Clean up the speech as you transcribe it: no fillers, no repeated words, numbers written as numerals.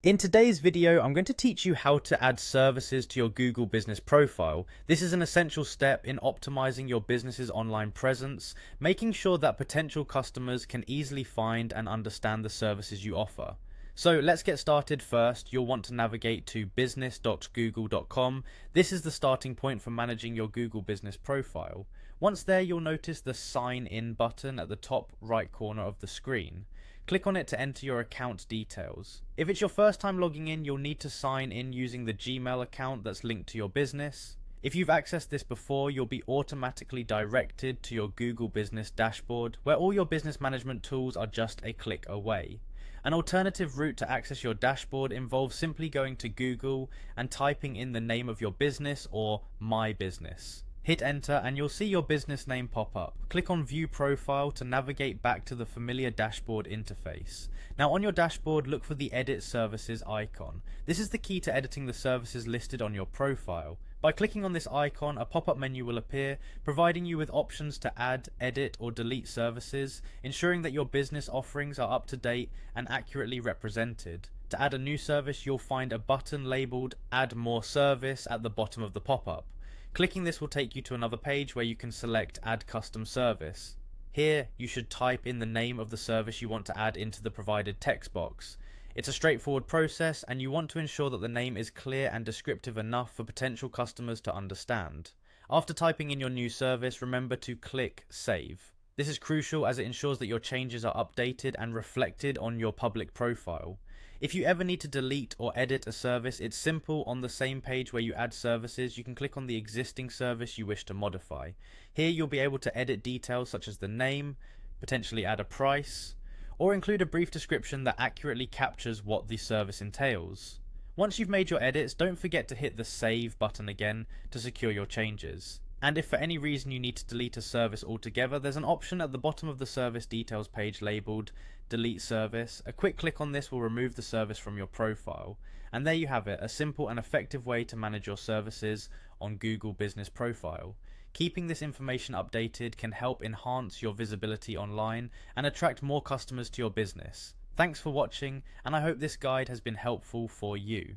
In today's video, I'm going to teach you how to add services to your Google Business profile. This is an essential step in optimizing your business's online presence, making sure that potential customers can easily find and understand the services you offer. So let's get started. First, you'll want to navigate to business.google.com. This is the starting point for managing your Google Business profile. Once there, you'll notice the Sign In button at the top right corner of the screen. Click on it to enter your account details. If it's your first time logging in, you'll need to sign in using the Gmail account that's linked to your business. If you've accessed this before, you'll be automatically directed to your Google Business dashboard, where all your business management tools are just a click away. An alternative route to access your dashboard involves simply going to Google and typing in the name of your business or My Business. Hit enter and you'll see your business name pop up. Click on View Profile to navigate back to the familiar dashboard interface. Now on your dashboard, look for the Edit Services icon. This is the key to editing the services listed on your profile. By clicking on this icon, a pop-up menu will appear, providing you with options to add, edit or delete services, ensuring that your business offerings are up to date and accurately represented. To add a new service, you'll find a button labeled Add More Service at the bottom of the pop-up. Clicking this will take you to another page where you can select Add Custom Service. Here, you should type in the name of the service you want to add into the provided text box. It's a straightforward process, and you want to ensure that the name is clear and descriptive enough for potential customers to understand. After typing in your new service, remember to click Save. This is crucial as it ensures that your changes are updated and reflected on your public profile. If you ever need to delete or edit a service, it's simple. On the same page where you add services, you can click on the existing service you wish to modify. Here you'll be able to edit details such as the name, potentially add a price, or include a brief description that accurately captures what the service entails. Once you've made your edits, don't forget to hit the Save button again to secure your changes. And if for any reason you need to delete a service altogether, there's an option at the bottom of the service details page labeled Delete Service. A quick click on this will remove the service from your profile. And there you have it, a simple and effective way to manage your services on Google Business Profile. Keeping this information updated can help enhance your visibility online and attract more customers to your business. Thanks for watching, and I hope this guide has been helpful for you.